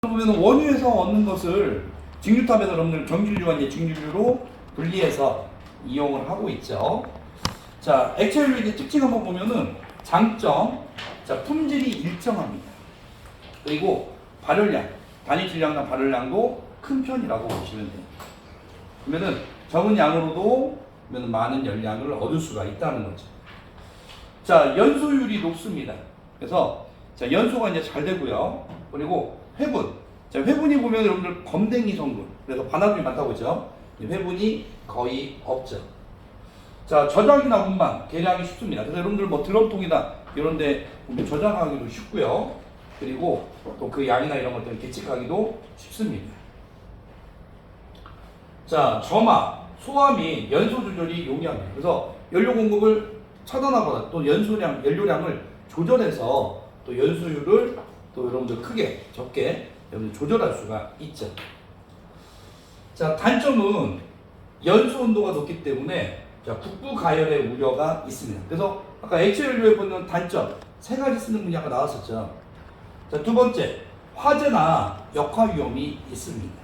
보면 원유에서 얻는 것을 직류탑에서 얻는 정진류와 이제 직류로 분리해서 이용을 하고 있죠. 자, 액체연료의 특징 한번 보면은 장점, 자, 품질이 일정합니다. 그리고 발열량, 단위 질량당 발열량도 큰 편이라고 보시면 돼요. 그러면은 적은 양으로도 많은 열량을 얻을 수가 있다는 거죠. 자, 연소율이 높습니다. 그래서 자, 연소가 이제 잘 되고요. 그리고 회분. 자, 회분이 보면 여러분들 검댕이 성분. 그래서 반화점이 많다고 했죠. 회분이 거의 없죠. 자, 저장이나 운반, 계량이 쉽습니다. 그래서 여러분들 뭐 드럼통이나 이런 데 저장하기도 쉽고요. 그리고 또 그 양이나 이런 것들을 계측하기도 쉽습니다. 자, 점화, 소화 및 연소 조절이 용이합니다. 그래서 연료 공급을 차단하거나 또 연료량을 조절해서 또 연소율을 또 여러분들 크게, 적게 여러분들 조절할 수가 있죠. 자, 단점은 연소 온도가 높기 때문에 자, 국부 가열의 우려가 있습니다. 그래서 아까 액체 연료에 보는 단점 세 가지 쓰는 분야가 나왔었죠. 자, 두 번째, 화재나 역화 위험이 있습니다.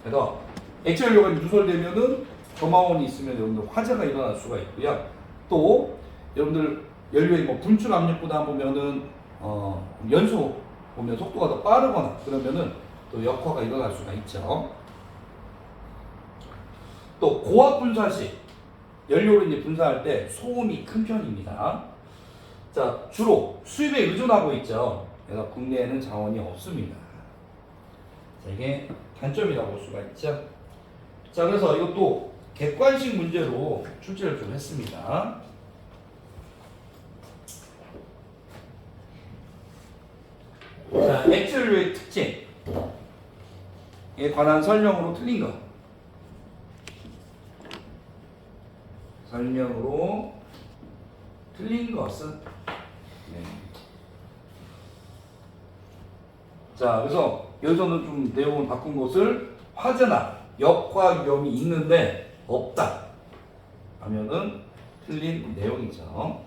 그래서 액체 연료가 누설되면은 점화원이 있으면 여러분들 화재가 일어날 수가 있고요. 또 여러분들 연료의 뭐 분출 압력보다 보면은 연소 보면 속도가 더 빠르거나 그러면은 또 역화가 일어날 수가 있죠. 또 고압 분사 시 연료를 이제 분사할 때 소음이 큰 편입니다. 자, 주로 수입에 의존하고 있죠. 그래서 국내에는 자원이 없습니다. 자, 이게 단점이라고 볼 수가 있죠. 자, 그래서 이것도 객관식 문제로 출제를 좀 했습니다. 자, 액체 연료의 특징에 관한 설명으로 틀린 것. 설명으로 틀린 것은 네. 자, 그래서 여기서는 좀 내용을 바꾼 것을 화재나 역화 위험이 있는데 없다 하면은 틀린 내용이죠.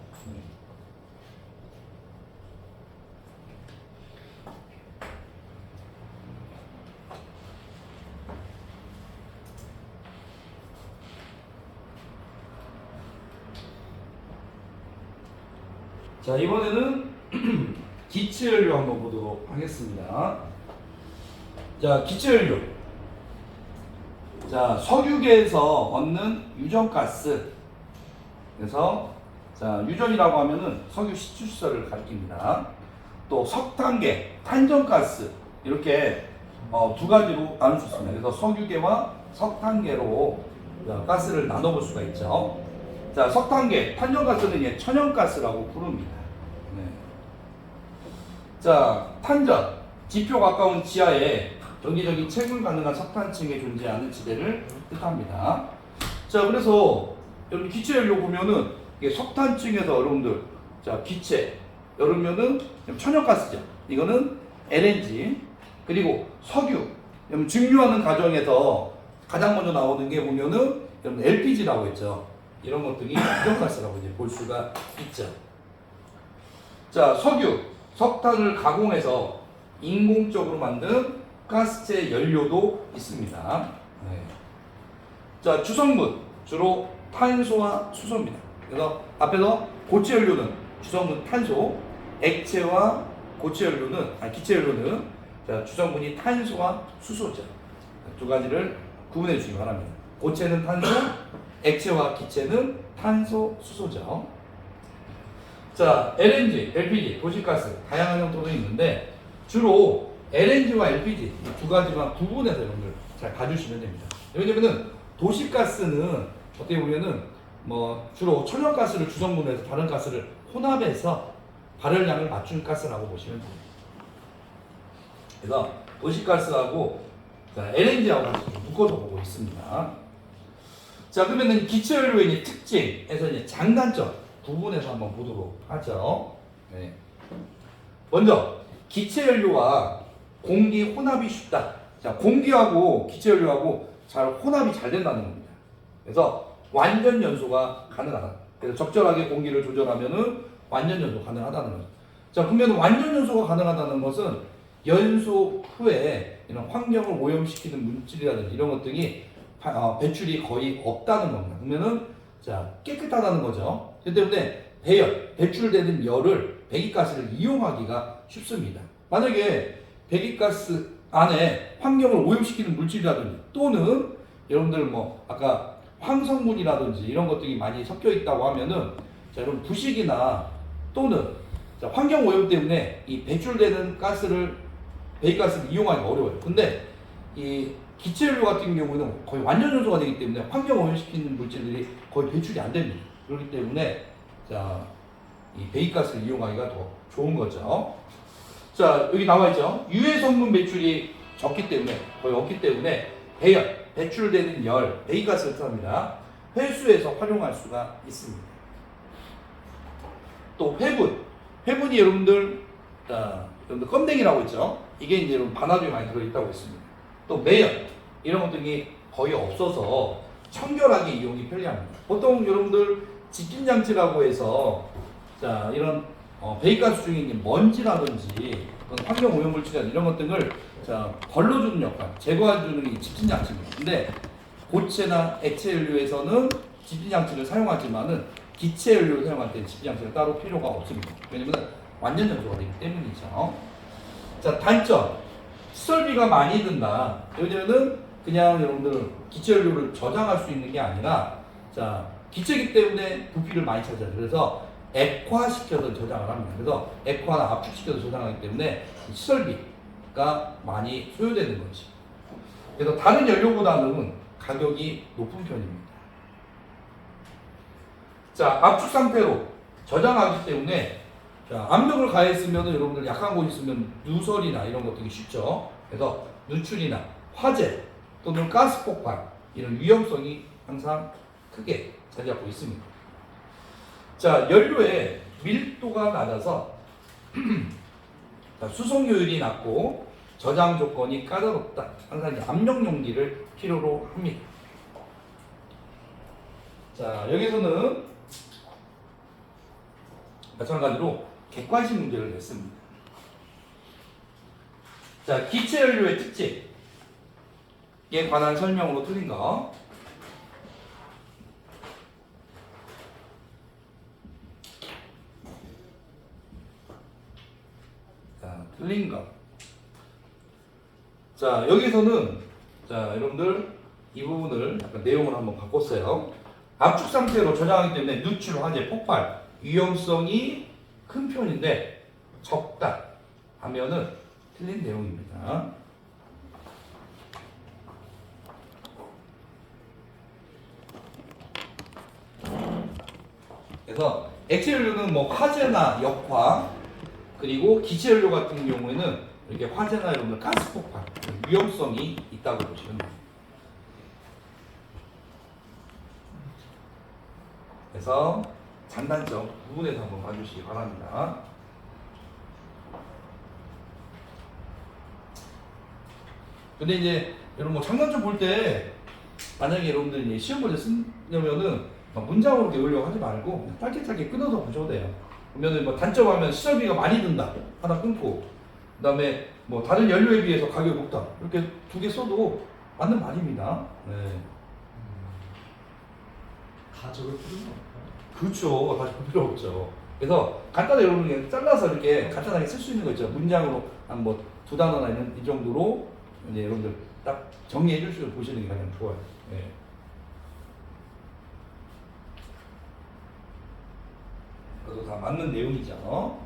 자, 이번에는 기체연료 한번 보도록 하겠습니다. 자, 기체연료. 자, 석유계에서 얻는 유전가스. 그래서 자, 유전이라고 하면은 석유 시추시설을 가리킵니다. 또 석탄계, 탄전가스 이렇게 두 가지로 나눌 수 있습니다. 그래서 석유계와 석탄계로 가스를 나눠볼 수가 있죠. 자, 석탄계, 탄전가스는 이제 천연가스라고 부릅니다. 네. 자, 탄전, 지표 가까운 지하에 정기적인 채굴 가능한 석탄층에 존재하는 지대를 뜻합니다. 자, 그래서 여러분 기체연료 보면은 이게 석탄층에서 여러분들 자, 기체 여러면은 천연가스죠. 이거는 LNG 그리고 석유 여러분 증류하는 과정에서 가장 먼저 나오는 게 보면은 여러분 LPG라고 했죠. 이런 것들이 유전가스라고 이제 볼 수가 있죠. 자, 석유, 석탄을 가공해서 인공적으로 만든 가스체 연료도 있습니다. 네. 자, 주성분 주로 탄소와 수소입니다. 그래서 앞에서 고체 연료는 주성분 탄소, 액체와 고체 연료는 기체 연료는 자, 주성분이 탄소와 수소죠. 두 가지를 구분해 주시기 바랍니다. 고체는 탄소, 액체와 기체는 탄소, 수소죠. 자, LNG, LPG, 도시가스 다양한 형태로 있는데 주로 LNG와 LPG 이 두 가지만 구분해서 여러분들 잘 봐주시면 됩니다. 왜냐면은 도시가스는 어떻게 보면은 뭐 주로 천연가스를 주성분해서 다른 가스를 혼합해서 발열량을 맞춘 가스라고 보시면 됩니다. 그래서 도시가스하고 LNG하고 묶어서 보고 있습니다. 자, 그러면은 기체연료의 특징에서 이제 장단점 구분해서 한번 보도록 하죠. 네. 먼저 기체연료와 공기 혼합이 쉽다. 자, 공기하고 기체연료하고 잘 혼합이 잘 된다는 겁니다. 그래서 완전 연소가 가능하다. 그래서 적절하게 공기를 조절하면은 완전 연소 가능하다는 거죠. 자, 그러면 완전 연소가 가능하다는 것은 연소 후에 이런 환경을 오염시키는 물질이라든지 이런 것들이 배출이 거의 없다는 겁니다. 그러면은 자 깨끗하다는 거죠. 그 때문에 배출되는 열을 배기가스를 이용하기가 쉽습니다. 만약에 배기가스 안에 환경을 오염시키는 물질이라든지 또는 여러분들 뭐 아까 황성분이라든지 이런 것들이 많이 섞여 있다고 하면은 자 여러분 부식이나 또는 자, 환경 오염 때문에 이 배출되는 배기가스를 이용하기 어려워요. 근데 이 기체연료 같은 경우는 거의 완전 연소가 되기 때문에 환경 오염시키는 물질들이 거의 배출이 안 됩니다. 그렇기 때문에 자, 이 배기가스를 이용하기가 더 좋은 거죠. 자, 여기 나와 있죠. 유해 성분 배출이 적기 때문에 거의 없기 때문에 배출되는 열, 배기가스를 뜻합니다. 회수해서 활용할 수가 있습니다. 또 회분이 여러분들 껌댕이라고 있죠. 이게 이제 여러분 반화율이 많이 들어있다고 했습니다. 또 매연 이런 것들이 거의 없어서 청결하게 이용이 편리합니다. 보통 여러분들 집진장치라고 해서 자 이런 배기가스 중에 있는 먼지라든지 환경 오염물질이나 이런 것들을 자 걸러주는 역할, 제거해주는 게 집진장치입니다. 근데 고체나 액체연료에서는 집진장치를 사용하지만은 기체연료를 사용할 때는 집진장치가 따로 필요가 없습니다. 왜냐면 완전 연소가 되기 때문이죠. 자 단점, 시설비가 많이 든다. 왜냐면은 그냥 여러분들 기체연료를 저장할 수 있는 게 아니라 자 기체이기 때문에 부피를 많이 차지하죠. 그래서 액화시켜서 저장을 합니다. 그래서 액화나 압축시켜서 저장하기 때문에 시설비가 많이 소요되는 거지. 그래서 다른 연료보다는 가격이 높은 편입니다. 자, 압축 상태로 저장하기 때문에 자, 압력을 가했으면 여러분들 약한 곳이 있으면 누설이나 이런 것들이 쉽죠. 그래서 누출이나 화재 또는 가스 폭발 이런 위험성이 항상 크게 자리 잡고 있습니다. 자, 연료의 밀도가 낮아서 수송효율이 낮고 저장 조건이 까다롭다. 항상 압력 용기를 필요로 합니다. 자, 여기서는 마찬가지로 객관식 문제를 냈습니다. 자, 기체 연료의 특징에 관한 설명으로 틀린 거. 자, 틀린 거. 자, 여기서는 자, 여러분들 이 부분을 약간 내용을 한번 바꿨어요. 압축 상태로 저장하기 때문에 누출, 화재, 폭발 위험성이 큰 편인데 적다 하면은 틀린 내용입니다. 그래서 액체연료는 뭐 화재나 역화 그리고 기체연료 같은 경우에는 이렇게 화재나 이런 가스 폭발 위험성이 있다고 보시면 됩니다. 그래서 장단점 부분에서 한번 봐주시기 바랍니다. 근데 이제 여러분 뭐 장단점 볼 때 만약에 여러분들이 시험 문제 쓰려면은 문장으로 외우려고 하지 말고 짧게 끊어서 보셔도 돼요. 그러면은 뭐 단점 하면 시설비가 많이 든다 하나 끊고 그다음에 뭐 다른 연료에 비해서 가격이 높다 이렇게 두 개 써도 맞는 말입니다. 네. 다 적을 필요는 없어요. 그렇죠. 다 적을 필요 없죠. 그래서 간단하게 여러분 그냥 잘라서 이렇게 간단하게 쓸 수 있는 거 있죠. 문장으로 한 뭐 두 단어나 이 정도로 이제 여러분들 딱 정리해 주시고 보시는 게 가장 좋아요. 네. 그래도 다 맞는 내용이죠.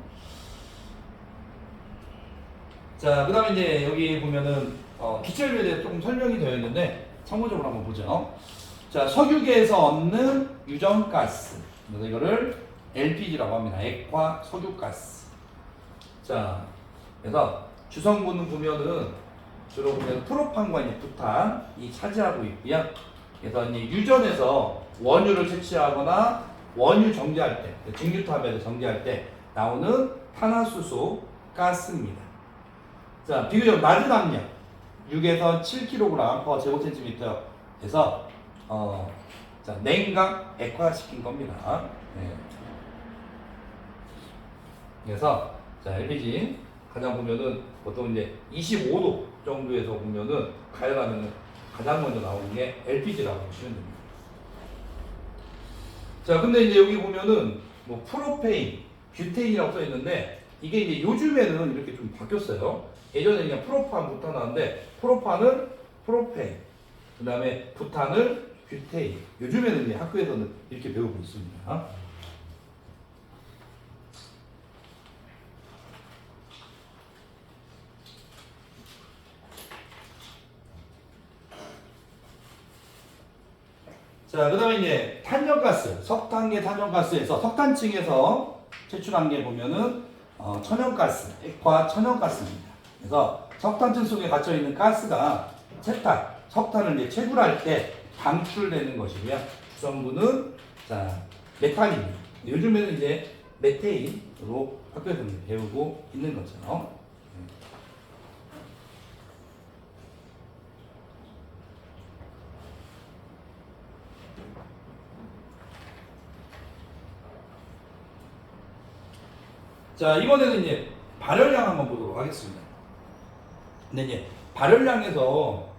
자, 그 다음에 이제 여기 보면은 기체연료에 대해 조금 설명이 되어 있는데 참고적으로 한번 보죠. 자, 석유계에서 얻는 유전가스. 그래서 이거를 LPG라고 합니다. 액화 석유가스. 자, 그래서 주성분은 보면은 주로 보면 프로판과 이제 부탄이 차지하고 있고요. 그래서 이제 유전에서 원유를 채취하거나 원유 정제할 때, 증류탑에서 정제할 때 나오는 탄화수소 가스입니다. 자, 비교적 낮은 압력 6에서 7kg per 제곱센티미터에서 자, 냉각 액화시킨 겁니다. 네. 그래서 자, LPG 가장 보면은 보통 이제 25도 정도에서 보면은 가열하면은 가장 먼저 나오는 게 LPG라고 보시면 됩니다. 자, 근데 이제 여기 보면은 뭐 프로페인, 뷰테인이라고 써 있는데 이게 이제 요즘에는 이렇게 좀 바뀌었어요. 예전에 그냥 프로판, 부탄 하는데 프로판은 프로페인, 그 다음에 부탄을 뷰테인. 요즘에는 이제 학교에서는 이렇게 배우고 있습니다. 자, 그 다음에 이제 탄년가스, 석탄계 탄년가스에서 석탄층에서 채출한 게 보면은 천연가스, 액화 천연가스입니다. 그래서 석탄층 속에 갇혀 있는 가스가 채탄, 석탄을 이제 채굴할 때 방출되는 것이고요. 주성분은 자 메탄입니다. 요즘에는 이제 메테인으로 학교에서 배우고 있는 거죠. 자, 이번에는 이제 발열량 한번 보도록 하겠습니다. 근데 이제 발열량에서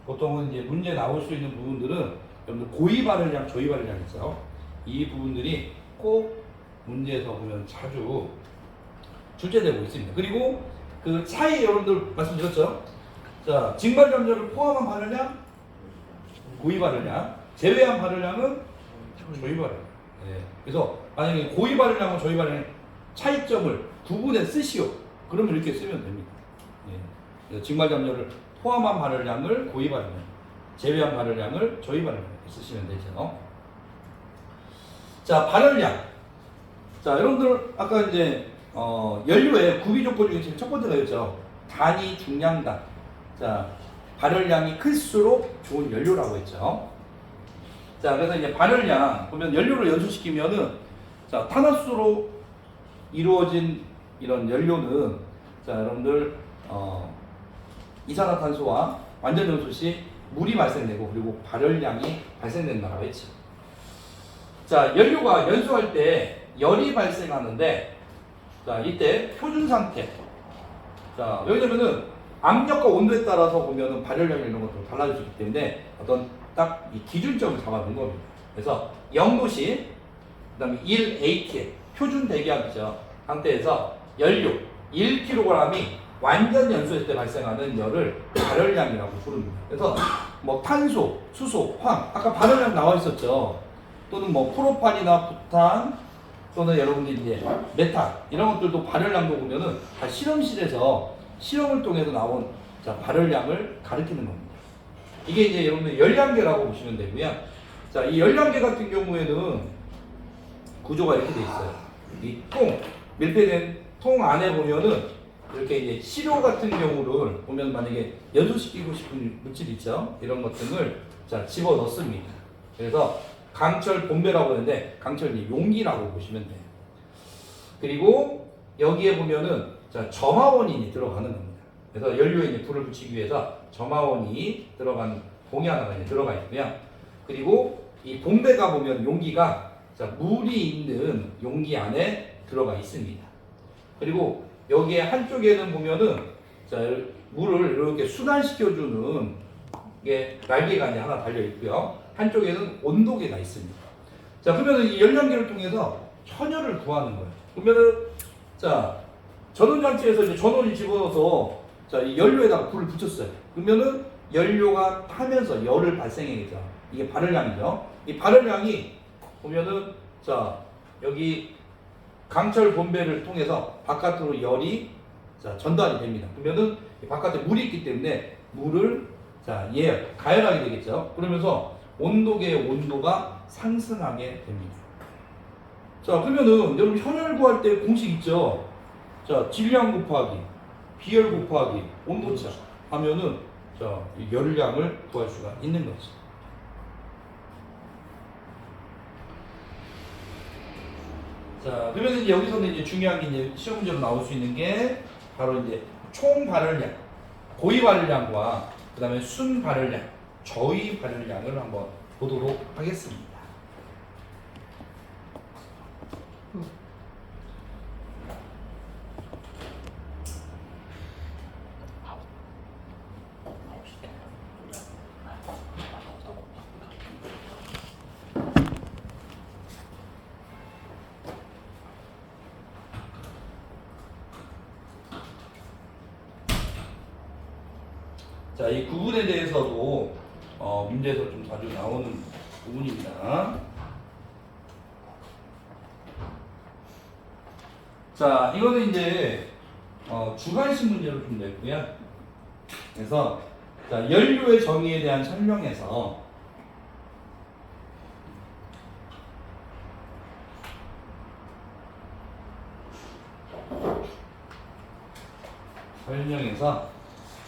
보통은 이제 문제 나올 수 있는 부분들은 여러분들 고위 발열량, 저위 발열량 있죠. 이 부분들이 꼭 문제에서 보면 자주 출제되고 있습니다. 그리고 그 차이 여러분들 말씀드렸죠. 자, 증발점유를 포함한 발열량, 고위 발열량, 제외한 발열량은 저위 발열량. 네. 그래서 만약에 고위 발열량과 저위 발열량 차이점을 구분해 쓰시오. 그러면 이렇게 쓰면 됩니다. 예. 증발점유를 포함한 발열량을 고위 발열량, 제외한 발열량을 저위 발열량 쓰시면 되죠. 자, 발열량. 자, 여러분들 아까 이제 연료의 구비 조건 중에 첫 번째가 있죠. 단위 중량당. 자, 발열량이 클수록 좋은 연료라고 했죠. 자, 그래서 이제 발열량 보면 연료를 연소시키면은 자, 탄화수로 이루어진 이런 연료는 자, 여러분들 이산화탄소와 완전 연소 시 물이 발생되고 그리고 발열량이 발생된다고 했죠. 자, 연료가 연소할 때 열이 발생하는데 자, 이때 표준 상태. 자, 여기 되면은 압력과 온도에 따라서 보면은 발열량 이런 것도 달라질 수 있기 때문에 어떤 딱 이 기준점을 잡아놓은 겁니다. 그래서 0도씨, 그 다음에 1atm, 표준 대기압이죠. 상태에서 연료 1kg이 완전 연소했을 때 발생하는 열을 발열량이라고 부릅니다. 그래서 뭐 탄소, 수소, 황, 아까 발열량 나와 있었죠. 또는 뭐 프로판이나 부탄, 또는 여러분들이 이제 메탄 이런 것들도 발열량도 보면은 다 실험실에서 실험을 통해서 나온 자, 발열량을 가리키는 겁니다. 이게 이제 여러분들 열량계라고 보시면 되고요. 자, 이 열량계 같은 경우에는 구조가 이렇게 돼 있어요. 이 통, 밀폐된 통 안에 보면은 이렇게 이제 시료 같은 경우를 보면 만약에 연소시키고 싶은 물질 있죠. 이런 것들을 자, 집어 넣습니다. 그래서 강철 본배라고 하는데 강철 용기라고 보시면 돼요. 그리고 여기에 보면은 자, 점화원인이 들어가는 겁니다. 그래서 연료에 이제 불을 붙이기 위해서 점화원이 들어간 봉이 하나가 이제 들어가 있고요. 그리고 이 본배가 보면 용기가 자, 물이 있는 용기 안에 들어가 있습니다. 그리고 여기에 한쪽에는 보면은 자, 물을 이렇게 순환시켜주는 게 날개가 이제 하나 달려 있고요. 한쪽에는 온도계가 있습니다. 자, 그러면 이 열량계를 통해서 천열을 구하는 거예요. 그러면은 자, 전원장치에서 이제 전원을 집어넣어서 자, 이 연료에다가 불을 붙였어요. 그러면은 연료가 타면서 열을 발생해야죠. 이게 발열량이죠. 이 발열량이 보면은 자, 여기 강철 본배를 통해서 바깥으로 열이 자, 전달이 됩니다. 그러면은 바깥에 물이 있기 때문에 물을 자, 가열하게 되겠죠. 그러면서 온도계의 온도가 상승하게 됩니다. 자, 그러면은 여러분 현열 구할 때 공식 있죠. 자, 질량 곱하기 비열 곱하기 온도차 하면은 자, 열량을 구할 수가 있는 거죠. 자, 그러면 이제 여기서는 이제 중요한 게 이제 시험 문제로 나올 수 있는 게 바로 이제 총 발열량, 고위 발열량과 그 다음에 순 발열량, 저위 발열량을 한번 보도록 하겠습니다. 자, 이 구분에 대해서도 문제에서 좀 자주 나오는 부분입니다. 자, 이거는 이제 주관식 문제로 좀 냈고요. 그래서 자, 연료의 정의에 대한 설명에서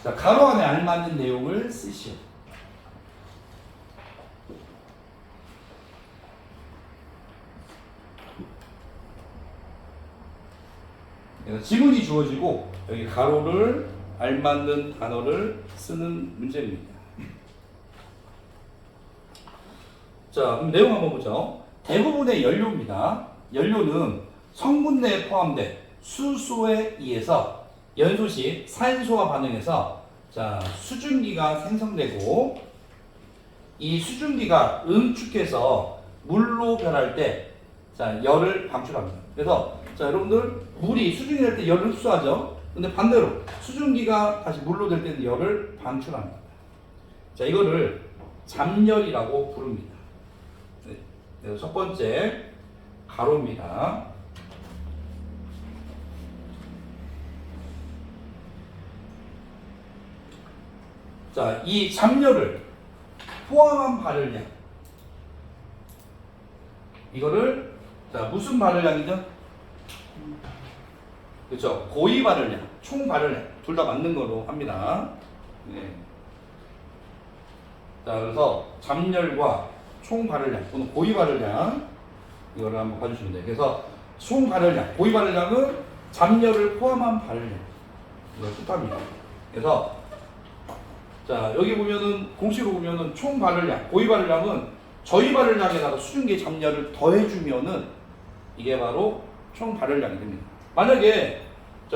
자, 가로 안에 알맞는 내용을 쓰시오. 그래서 지문이 주어지고 여기 가로를 알맞는 단어를 쓰는 문제입니다. 자, 그럼 내용 한번 보죠. 대부분의 연료입니다. 연료는 성분 내에 포함된 수소에 의해서 연소 시 산소와 반응해서 자, 수증기가 생성되고 이 수증기가 응축해서 물로 변할 때 자, 열을 방출합니다. 그래서 자, 여러분들 물이 수증기 될 때 열을 흡수하죠. 근데 반대로 수증기가 다시 물로 될 때는 열을 방출합니다. 자, 이거를 잠열이라고 부릅니다. 네. 그래서 첫 번째 가로입니다. 자, 이 잠열을 포함한 발열량. 이거를 자, 무슨 발열량이죠? 그렇죠. 고위 발열량, 총 발열량 둘 다 맞는 거로 합니다. 네. 자, 그래서 잠열과 총 발열량 또는 고위 발열량 이거를 한번 봐주시면 돼요. 그래서 총 발열량, 고위 발열량은 잠열을 포함한 발열량 이걸 뜻합니다. 그래서 자, 여기 보면은 공식으로 보면은 총 발열량, 고위 발열량은 저위 발열량에다가 수증기의 잠열을 더해주면은 이게 바로 총 발열량이 됩니다. 만약에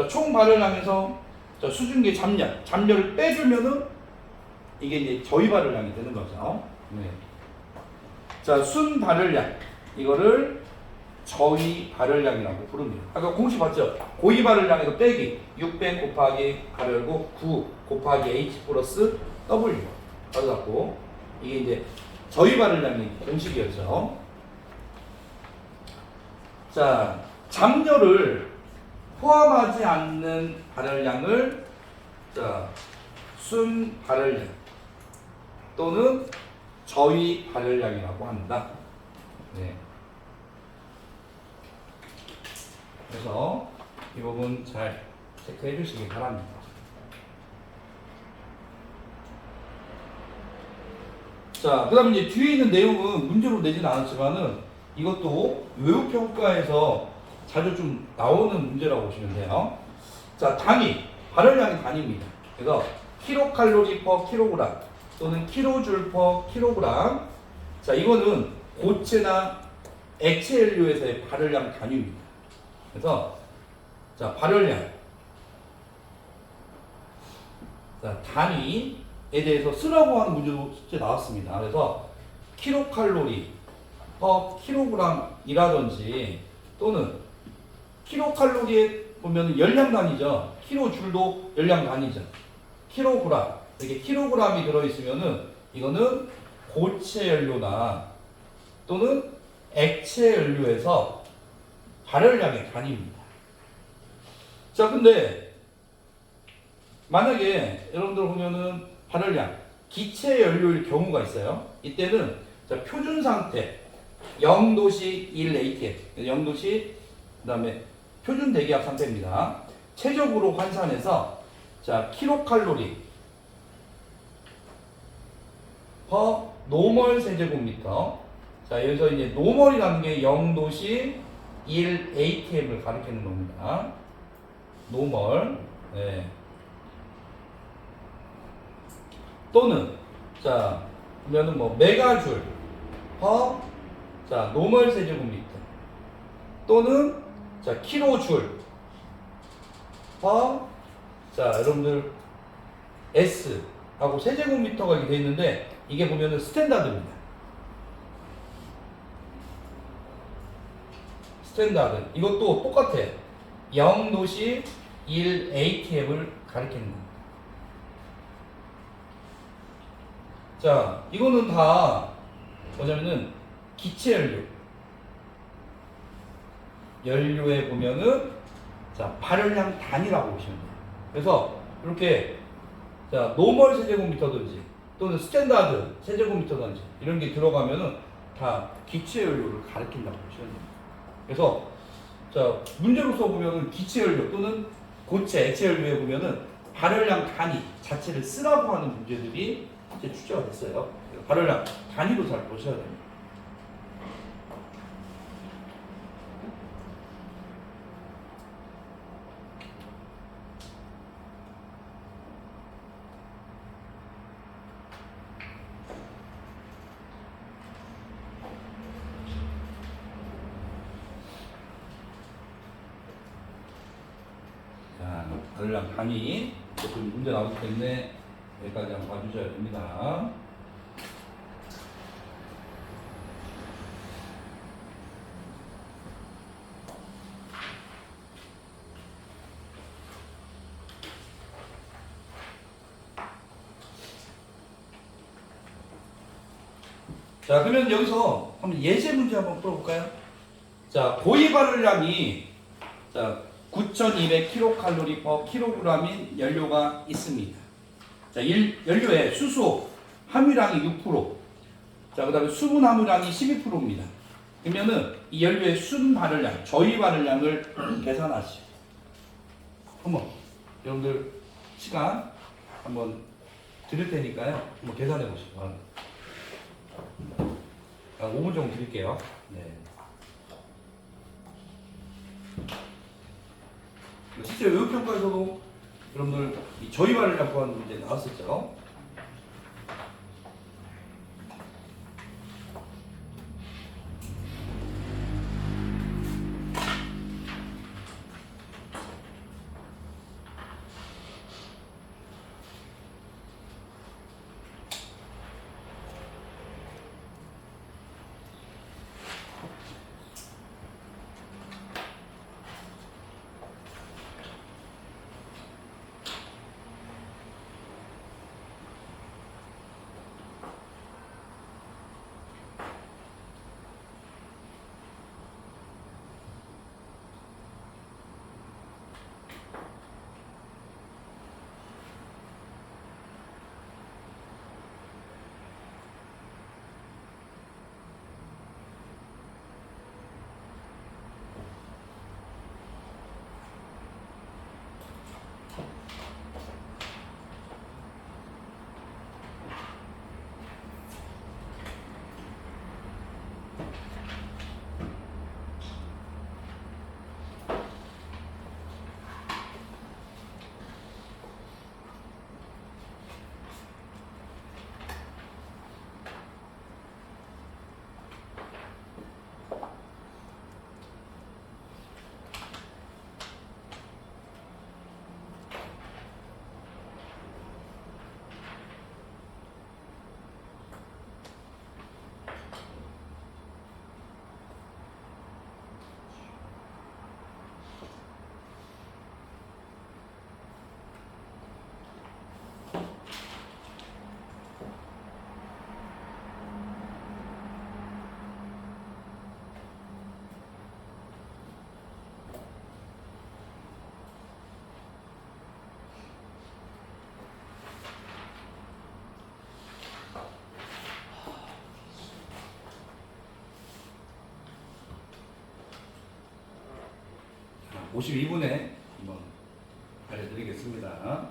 총 발열량에서 수증기의 잠열을 빼주면은 이게 이제 저위 발열량이 되는 거죠. 네. 자, 순 발열량 이거를 저위 발열량이라고 부릅니다. 아까 공식 봤죠? 고위 발열량에서 빼기 600 곱하기 가로 열고 9 곱하기 H 플러스 W 가로 닫고 이게 이제 저위 발열량이 공식이었죠. 자, 잠열을 포함하지 않는 발열량을 자, 순 발열량 또는 저위 발열량이라고 한다. 네. 그래서 이 부분 잘 체크해 주시기 바랍니다. 자, 그 다음에 이제 뒤에 있는 내용은 문제로 내지는 않았지만은 이것도 외우평가에서 자주 좀 나오는 문제라고 보시면 돼요. 자, 단위, 발열량이 단위입니다. 그래서 킬로칼로리 퍼 킬로그램 또는 킬로줄 퍼 킬로그램. 자, 이거는 고체나 액체 연료에서의 발열량 단위입니다. 그래서 자, 발열량 자, 단위에 대해서 쓰라고 하는 문제도 실제 나왔습니다. 그래서 킬로칼로리 퍼 킬로그램이라든지 또는 킬로칼로리에 보면 열량 단위죠. 킬로줄도 열량 단위죠. 킬로그램 이렇게 킬로그램이 들어있으면은 이거는 고체 연료나 또는 액체 연료에서 발열량의 단위입니다. 자, 근데 만약에 여러분들 보면은 발열량 기체 연료일 경우가 있어요. 이때는 자, 표준 상태 0도씨 1atm 0도씨 그 다음에 표준 대기압 상태입니다. 최적으로 환산해서 자, 킬로칼로리 퍼 노멀 세제곱미터. 자, 여기서 이제 노멀이라는 게 0도씨 1atm을 가리키는 겁니다. 노멀. 네. 또는 자, 그러면은 뭐 메가줄 퍼 자, 노멀 세제곱미터 또는 자, 킬로줄 퍼 자, 여러분들 S 하고 세제곱미터가 이렇게 되어 있는데 이게 보면은 스탠다드입니다. 스탠다드. 이것도 똑같아. 0도씨 1atm을 가리키는 겁니다. 자, 이거는 다 뭐냐면은 기체 연료. 연료에 보면은 자, 발열량 단위라고 보시면 돼요. 그래서 이렇게 자, 노멀 세제곱미터든지 또는 스탠다드 세제곱미터든지 이런 게 들어가면은 다 기체 연료를 가리킨다고 보시면 돼요. 그래서 자, 문제로서 보면은 기체 연료 또는 고체 액체 연료에 보면은 발열량 단위 자체를 쓰라고 하는 문제들이 이제 출제가 됐어요. 발열량 단위로 잘 보셔야 됩니다. 자, 발열량 단위 좀 문제 나오기 때문에 여기까지 한번 봐주셔야 됩니다. 자, 그러면 여기서 한번 예제 문제 한번 풀어볼까요? 자, 고위 발열량이 자 9,200kcal per kg인 연료가 있습니다. 자, 연료에 수소 함유량이 6%, 자, 그 다음에 수분 함유량이 12%입니다. 그러면은 이 연료의 순 발열량, 저위 발열량을 계산하시죠. 한번 여러분들 시간 한번 드릴 테니까요. 한번 계산해 보시기 바랍니다. 5분 정도 드릴게요. 네. 실제 의욕평가에서도 여러분들 이 저위 발열량 구하는 문제 나왔었죠. 자, 52분에 한번 알려드리겠습니다.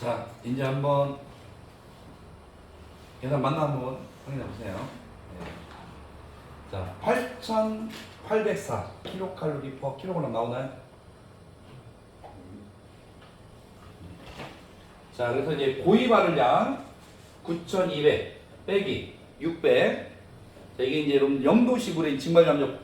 자, 이제 한번 계산 맞나 한번 확인해 보세요. 네. 자, 8,804 킬로칼로리 퍼 킬로그램 나오나요? 자, 그래서 이제 고위 발열량 9,200 빼기 600. 자, 이게 이제 여러분 영도식으로 증발 담력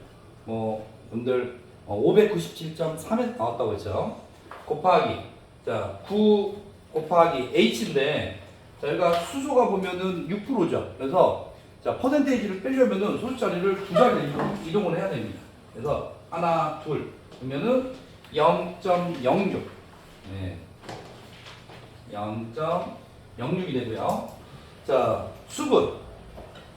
여러분들 597.3에 나왔다고 했죠. 곱하기 자 9 곱하기 H인데 자 여기가 수소가 보면은 6%죠. 그래서 자 퍼센테이지를 빼려면은 소수 자리를 두 자리를 이동을 해야 됩니다. 그래서 하나 둘 그러면은 0.06 네. 0.06이 되고요. 자 수분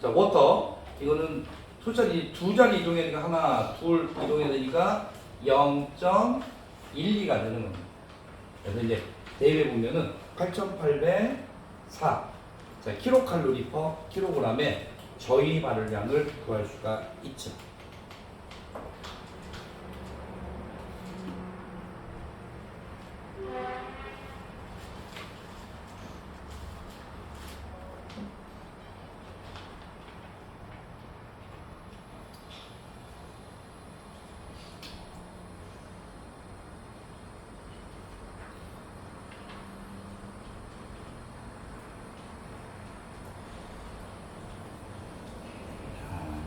자 워터 이거는 소수 자리 두 자리 이동해야 되니까 하나 둘 이동해야 되니까 0.12가 되는 겁니다. 그래서 이제 대입해 보면은 8,804 자, 킬로칼로리 퍼 킬로그램의 저희 발열량을 구할 수가 있죠.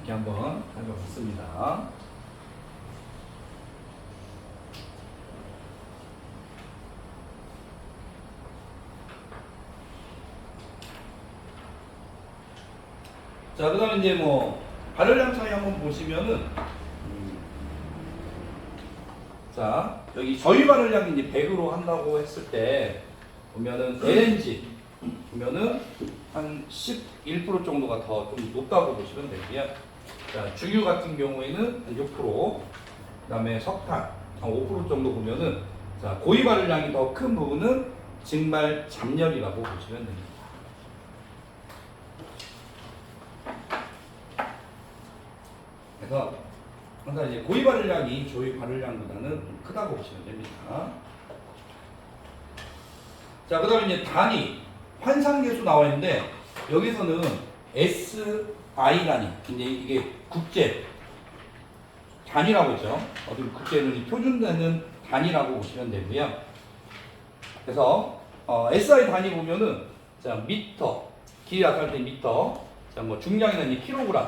이렇게 한번 살펴봤습니다. 자, 그 다음에 이제 발열량 차이 한번 보시면은, 자, 여기 저희 발열량이 이제 100으로 한다고 했을 때, 보면은 LNG, 보면은 한 11% 정도가 더 좀 높다고 보시면 되고요. 자, 주유 같은 경우에는 한 6%, 그 다음에 석탄 한 5% 정도 보면은, 자, 고위 발열량이 더 큰 부분은 증발 잡열이라고 보시면 됩니다. 그래서 항상 이제 고위 발열량이 저희 발열량보다는 좀 크다고 보시면 됩니다. 자, 그 다음에 이제 단위, 환상계수 나와 있는데, 여기서는 SI 단위, 이제 이게 국제 단위라고 했죠. 어떤 국제는 표준되는 단위라고 보시면 되고요. 그래서 SI 단위 보면은 자 미터, 길이 나타날 때 미터, 자 중량이나 킬로그램,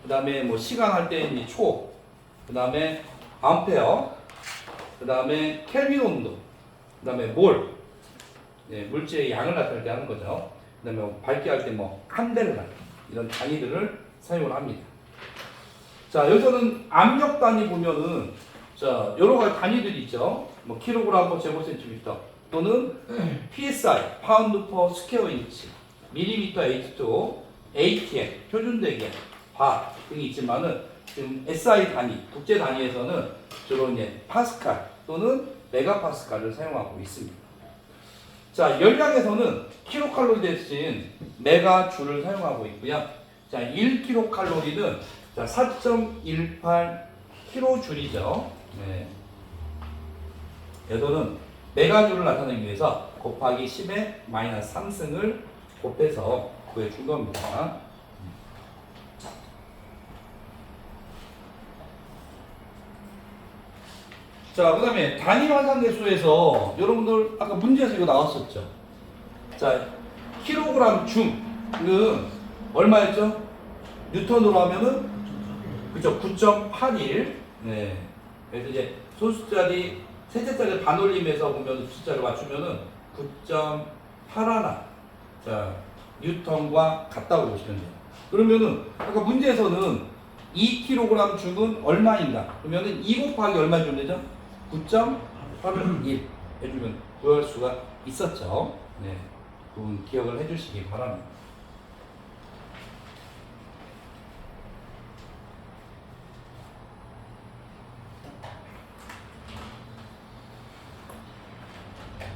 그 다음에 시간 할 때 초, 그 다음에 암페어, 그 다음에 켈빈 온도, 그 다음에 몰, 네, 물질의 양을 나타낼 때 하는 거죠. 그 다음에 밝기 할 때 칸델라 이런 단위들을 사용을 합니다. 자 여기서는 압력 단위 보면은 자 여러 가지 단위들이 있죠. 킬로그램 퍼 제곱센티미터 또는 PSI 파운드 퍼 스퀘어 인치, 밀리미터 H2, ATM 표준 대기압, 바 등이 있지만은 지금 SI 단위 국제 단위에서는 주로 이제 파스칼 또는 메가파스칼을 사용하고 있습니다. 자 열량에서는 킬로칼로리 대신 메가줄을 사용하고 있고요. 자 1킬로칼로리는 자 4.18 킬로줄이죠. 네. 얘도는 메가줄을 나타내기 위해서 곱하기 10의 마이너스 3승을 곱해서 구해준 겁니다. 자, 그 다음에 단위 환상계수에서 여러분들 아까 문제에서 이거 나왔었죠. 자, 킬로그램 중은 얼마였죠? 뉴턴으로 하면은 그죠? 9.81. 네. 그래서 이제 소수자리 셋째자리 반올림에서 보면 숫자를 맞추면은 9.81. 자, 뉴턴과 같다고 보시면 돼요. 그러면은 아까 문제에서는 2kg 중은 얼마인가? 그러면은 2 곱하기 얼마 주면 되죠? 9.81 해주면 구할 수가 있었죠. 네, 그건 기억을 해주시기 바랍니다.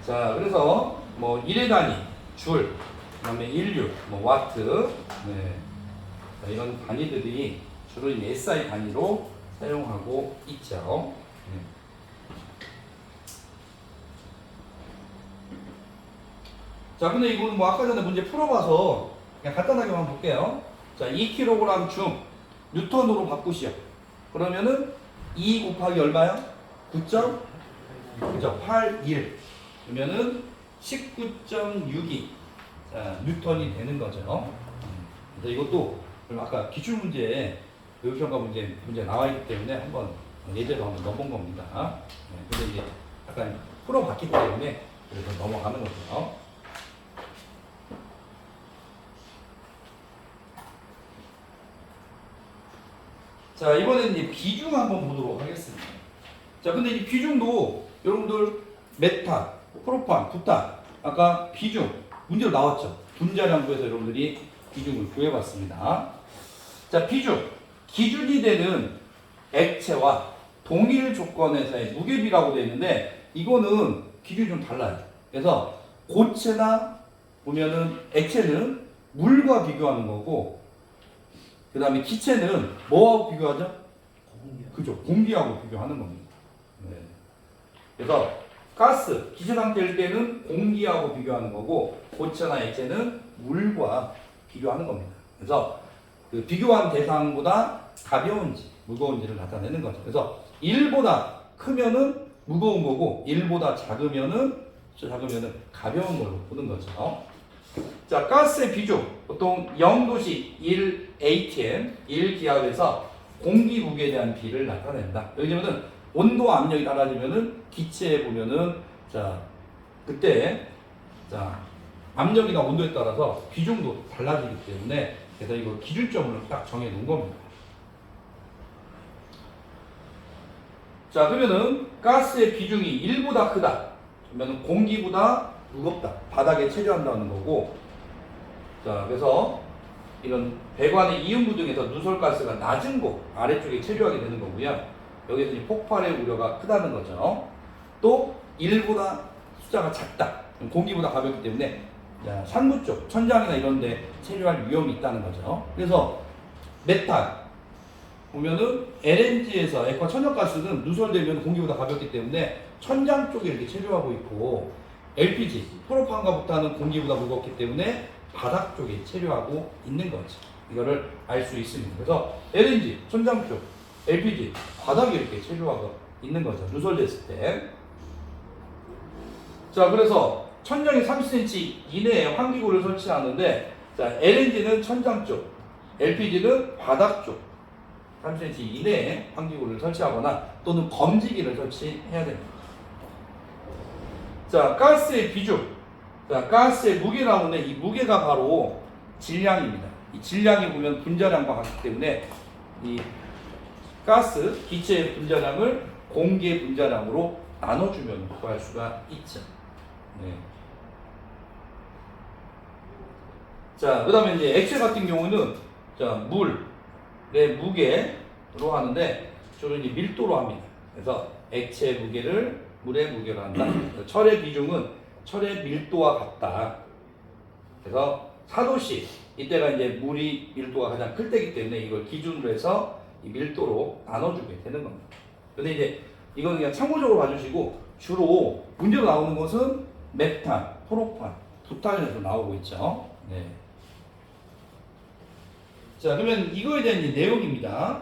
자, 그래서 일회 단위, 줄, 그다음에 인류, 와트, 네, 자, 이런 단위들이 주로 SI 단위로 사용하고 있죠. 네. 자, 근데 이거는 뭐 아까 전에 문제 풀어봐서 그냥 간단하게만 볼게요. 자, 2kg 중 뉴턴으로 바꾸시오. 그러면은 2 곱하기 얼마요? 9.81. 그러면은 19.62 자, 뉴턴이 되는 거죠. 그래서 이것도 그럼 아까 기출문제에 교육평가 문제 나와 있기 때문에 한번 예제로 한번 넣어본 겁니다. 근데 이제 약간 풀어봤기 때문에 그래서 넘어가는 거죠. 자, 이번에는 이제 비중 한번 보도록 하겠습니다. 자, 근데 이 비중도 여러분들 메탄, 프로판, 부탄 아까 비중 문제로 나왔죠. 분자량 구해서 여러분들이 비중을 구해봤습니다. 자, 비중 기준이 되는 액체와 동일 조건에서의 무게비라고 되어 있는데 이거는 기준이 좀 달라요. 그래서 고체나 보면은 액체는 물과 비교하는 거고 그 다음에 기체는 뭐하고 비교하죠? 그죠. 공기하고 비교하는 겁니다. 네. 그래서 가스, 기체 상태일 때는 공기하고 비교하는 거고 고체나 액체는 물과 비교하는 겁니다. 그래서 그 비교한 대상보다 가벼운지 무거운지를 나타내는 거죠. 그래서 1보다 크면은 무거운 거고 1보다 작으면은 가벼운 걸로 보는 거죠. 자, 가스의 비중 보통 0도씨 1 atm 1기압에서 공기 무게에 대한 비를 나타낸다. 왜냐면은 온도와 압력이 달라지면은 기체에 보면은 자 그때 자 압력이나 온도에 따라서 비중도 달라지기 때문에 그래서 이거 기준점을 딱 정해 놓은 겁니다. 자, 그러면은 가스의 비중이 1보다 크다. 그러면 공기보다 무겁다. 바닥에 체류한다는 거고. 자, 그래서 이런 배관의 이음부 등에서 누설가스가 낮은 곳 아래쪽에 체류하게 되는 거고요. 여기서 이제 폭발의 우려가 크다는 거죠. 또 1보다 숫자가 작다. 공기보다 가볍기 때문에 자, 상부 쪽 천장이나 이런 데 체류할 위험이 있다는 거죠. 그래서 메탄 보면은 LNG에서 액화 천연가스는 누설되면 공기보다 가볍기 때문에 천장 쪽에 이렇게 체류하고 있고 LPG, 프로판가부터는 공기보다 무겁기 때문에 바닥 쪽에 체류하고 있는 거죠. 이거를 알 수 있습니다. 그래서 LNG, 천장 쪽, LPG, 바닥에 이렇게 체류하고 있는 거죠. 누설됐을 때. 자, 그래서 천장이 30cm 이내에 환기구를 설치하는데 자, LNG는 천장 쪽, LPG는 바닥 쪽 30cm 이내에 환기구를 설치하거나 또는 검지기를 설치해야 됩니다. 자, 가스의 비중. 자, 가스의 무게라고 하는데 이 무게가 바로 질량입니다. 이 질량이 보면 분자량과 같기 때문에 이 가스, 기체의 분자량을 공기의 분자량으로 나눠주면 구할 수가 있죠. 네. 자, 그 다음에 이제 액체 같은 경우는 자, 물의 무게로 하는데 주로 이제 밀도로 합니다. 그래서 액체 무게를 물의 무게로 한다. 철의 비중은 철의 밀도와 같다. 그래서 4도씨 이때가 이제 물이 밀도가 가장 클 때이기 때문에 이걸 기준으로 해서 이 밀도로 나눠주게 되는 겁니다. 근데 이제 이건 그냥 참고적으로 봐주시고 주로 문제로 나오는 것은 메탄, 프로판, 부탄에서 나오고 있죠. 네. 자, 그러면 이거에 대한 이제 내용입니다.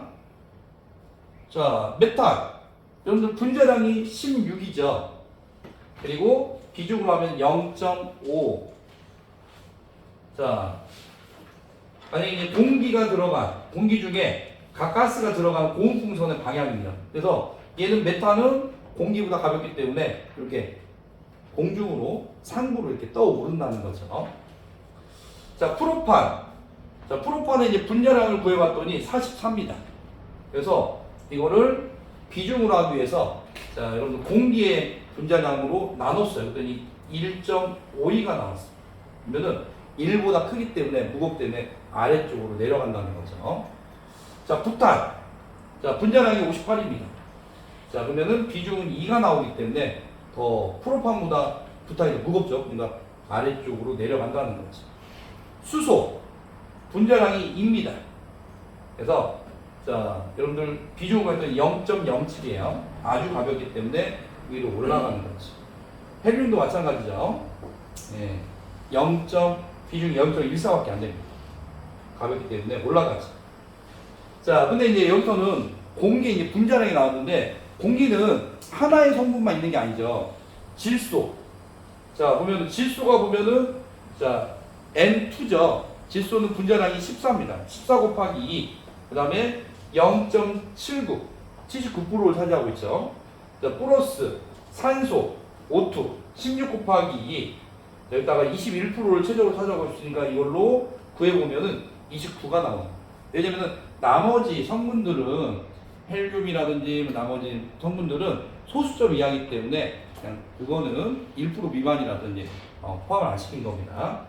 자, 메탄. 여러분들 분자량이 16이죠. 그리고 비중으로 하면 0.5. 자, 만약에 이제 공기가 들어간, 공기 중에 가스가 들어간 고온풍선의 방향입니다. 그래서 얘는 메탄은 공기보다 가볍기 때문에 이렇게 공중으로 상부로 이렇게 떠오른다는 거죠. 자, 프로판. 자, 프로판의 이제 분자량을 구해봤더니 44입니다. 그래서 이거를 비중으로 하기 위해서 자, 여러분 공기의 분자량으로 나눴어요. 그랬더니 1.52가 나왔어요. 그러면은 1보다 크기 때문에 무겁기 때문에 아래쪽으로 내려간다는 거죠. 자, 부탄. 자, 분자량이 58입니다. 자, 그러면은 비중은 2가 나오기 때문에 더 프로판보다 부탄이 더 무겁죠. 그러니까 아래쪽으로 내려간다는 거죠. 수소. 분자량이 2입니다. 그래서 자, 여러분들 비중을 했더니 0.07이에요. 아주 가볍기 때문에 위로 올라가는 거죠. 헬륨도 마찬가지죠. 네. 비중이 0.14밖에 안 됩니다. 가볍기 때문에 올라가지. 자, 근데 이제 여기서는 공기 이제 분자량이 나왔는데 공기는 하나의 성분만 있는 게 아니죠. 질소. 자, 보면은 질소가 보면은 자, N2죠. 질소는 분자량이 14입니다. 14 곱하기 2. 그다음에 0.79. 79%를 차지하고 있죠. 자, 플러스 산소 O2 16 곱하기 2. 여기다가 21%를 최적으로 차지하고 있으니까 이걸로 구해보면은 29가 나와요. 왜냐면은 나머지 성분들은 헬륨이라든지 나머지 성분들은 소수점 이하이기 때문에 그냥 그거는 1% 미만이라든지 포함을 안 시킨 겁니다.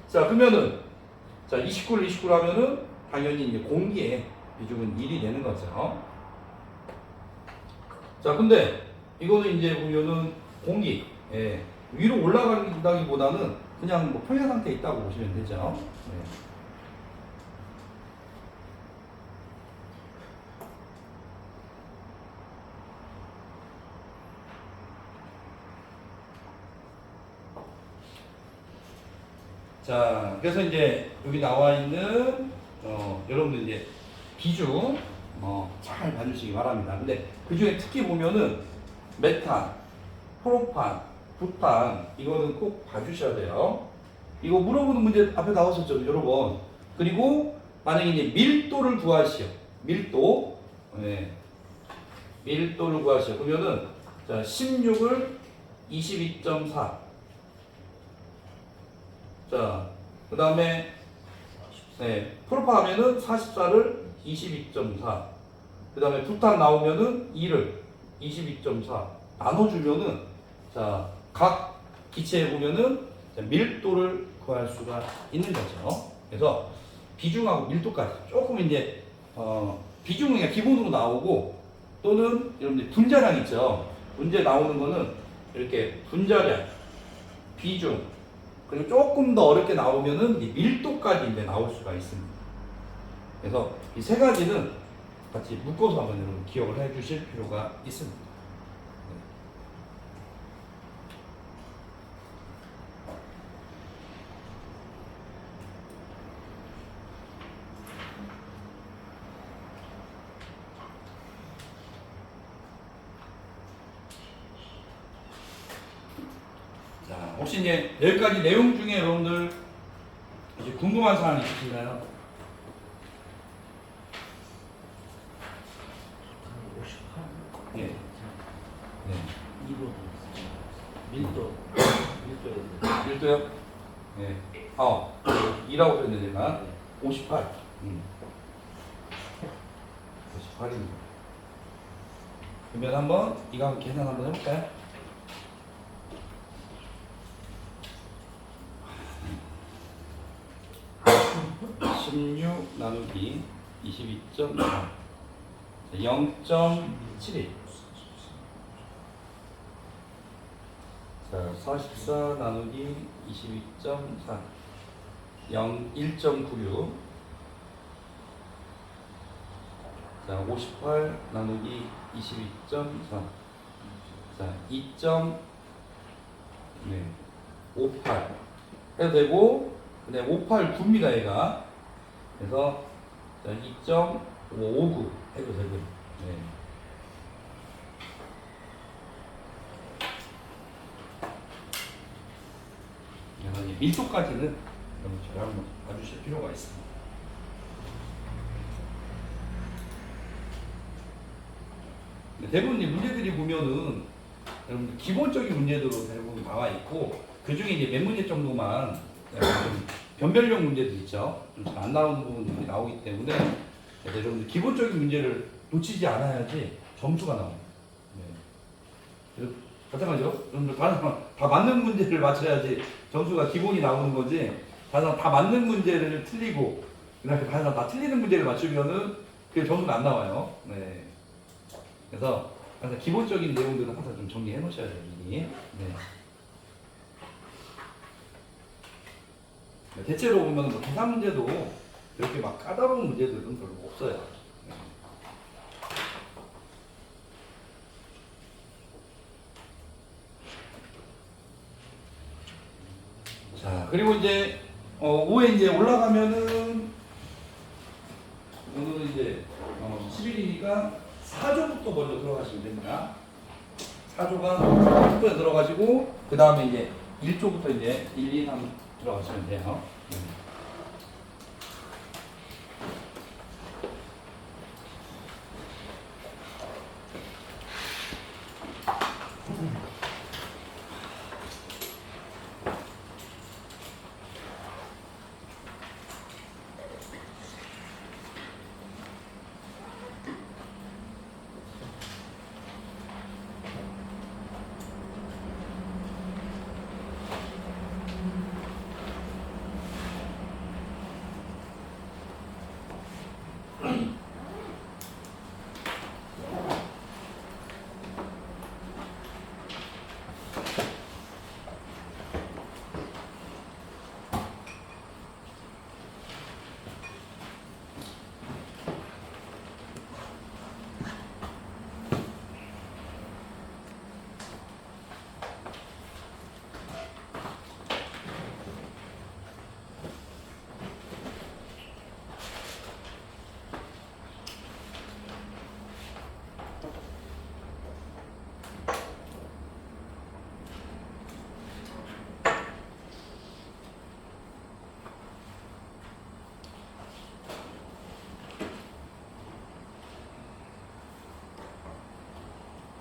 자, 그러면은 자 29를 29로 하면은 당연히 이제 공기의 비중은 1이 되는 거죠. 자, 근데 이거는 이제 보면은 공기 위로 올라간다기보다는 그냥 뭐 평형 상태에 있다고 보시면 되죠. 네. 자, 그래서 이제 여기 나와 있는 여러분들 이제 비중 잘 봐주시기 바랍니다. 근데 그 중에 특히 보면은 메탄, 프로판, 부탄 이거는 꼭 봐주셔야 돼요. 이거 물어보는 문제 앞에 나왔었죠, 여러 번. 그리고 만약에 이제 밀도를 구하시오. 밀도, 밀도를 구하시오. 그러면은 자 16을 22.4. 자, 그 다음에 프로판 하면은 44를 22.4. 그 다음에 부탄 나오면은 2를 22.4 나눠주면은 자, 각 기체에 보면은 밀도를 구할 수가 있는 거죠. 그래서 비중하고 밀도까지 조금 이제 비중은 그냥 기본으로 나오고 또는 여러분들 분자량 있죠. 문제 나오는 거는 이렇게 분자량, 비중 그리고 조금 더 어렵게 나오면은 이 밀도까지 이제 나올 수가 있습니다. 그래서 이 세 가지는 같이 묶어서 한번 여러분 기억을 해 주실 필요가 있습니다. 자, 혹시 이제 여기까지 내용 중에 여러분들 이제 궁금한 사항 있으신가요? 58. 네. 네. 2번. 밀도. 밀도요? 네. 2라고 했는데 제가 58. 58입니다. 그러면 한번 이거 한번 계산 한번 해볼까요? (16) 나누기 22.4 0.72 자, 44 나누기 22.4 1.96 자, 58 나누기 22.4 자, 2.58 해도 되고 근데 58구입니다 얘가. 그래서 2.59 해도 되고요. 네. 그래서 이제 밀도까지는 여러분 잘 한번 봐주실 필요가 있습니다. 대부분 이 문제들이 보면은 여러분 기본적인 문제들로 대부분 나와 있고 그 중에 이제 몇 문제 정도만 좀 변별력 문제도 있죠. 좀 잘 안 나오는 부분들이 나오기 때문에 여러분들 기본적인 문제를 놓치지 않아야지 점수가 나옵니다. 네. 마찬가지죠. 여러분들 다른 사람 다 맞는 문제를 맞춰야지 점수가 기본이 나오는 거지. 다른 사람 다 맞는 문제를 틀리고 그다음에 다른 사람 다 틀리는 문제를 맞추면은 그 점수가 안 나와요. 네. 그래서 항상 기본적인 내용들은 항상 좀 정리해 놓으셔야 돼요. 미리. 네. 대체로 보면 뭐 계산 문제도 이렇게 막 까다로운 문제들은 별로 없어요. 자, 그리고 이제 5에 이제 올라가면은 오늘은 이제 10일이니까 4조부터 먼저 들어가시면 됩니다. 4조가 10분에 들어가시고 그 다음에 이제 1조부터 이제 1, 2, 3 들어가시면 돼요.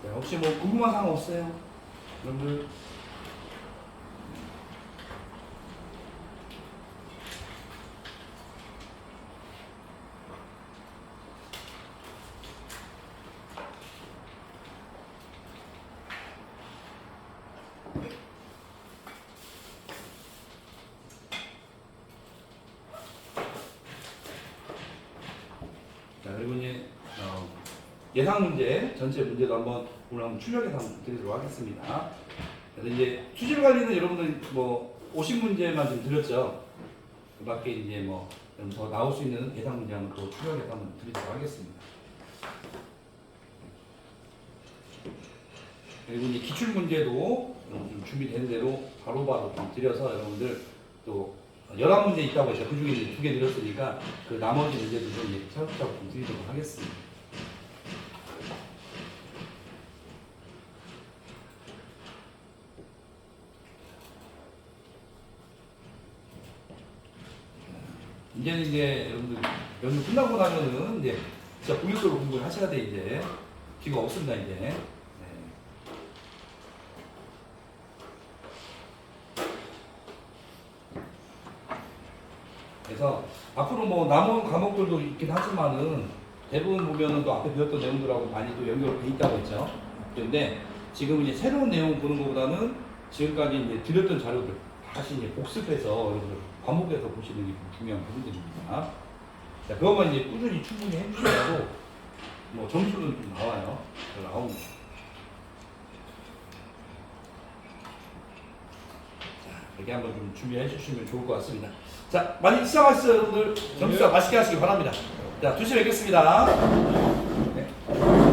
네, 혹시 뭐 궁금한 사항 없어요? 여러분들? 자, 그리고 이제 예상 문제 전체 문제도 한번 오늘 한번 출력 예상 드리도록 하겠습니다. 그래서 이제 수질 관리는 여러분들 뭐 50문제만 좀 드렸죠. 그 밖에 이제 뭐 더 나올 수 있는 예상 문제 한번 또 출력 예상 한번 드리도록 하겠습니다. 그리고 이제 기출 문제도 좀 준비된 대로 바로바로 좀 드려서 여러분들 또 11문제 있다고 했죠. 그 중에 이제 2개 드렸으니까 그 나머지 문제도 좀 이제 차곡차곡 좀 드리도록 하겠습니다. 이제는 이제 여러분들 연휴 끝나고 나면은 이제 진짜 본격적으로 공부를 하셔야 돼. 이제 기회가 없습니다. 이제. 네. 그래서 앞으로 뭐 남은 과목들도 있긴 하지만은 대부분 보면은 또 앞에 배웠던 내용들하고 많이 또 연결돼 있다고 했죠. 그런데 지금 이제 새로운 내용 보는 것보다는 지금까지 이제 드렸던 자료들 다시 이제 복습해서 여러분들 과목에서 보시는 게 중요한 부분들입니다. 자, 그것만 이제 꾸준히 충분히 해주셔도 뭐 점수는 좀 나와요. 잘 나옵니다. 자, 이렇게 한번 좀 준비해 주시면 좋을 것 같습니다. 자, 많이 시작하셨어요, 여러분들. 점수 맛있게 하시기 바랍니다. 자, 2시에 뵙겠습니다. 네.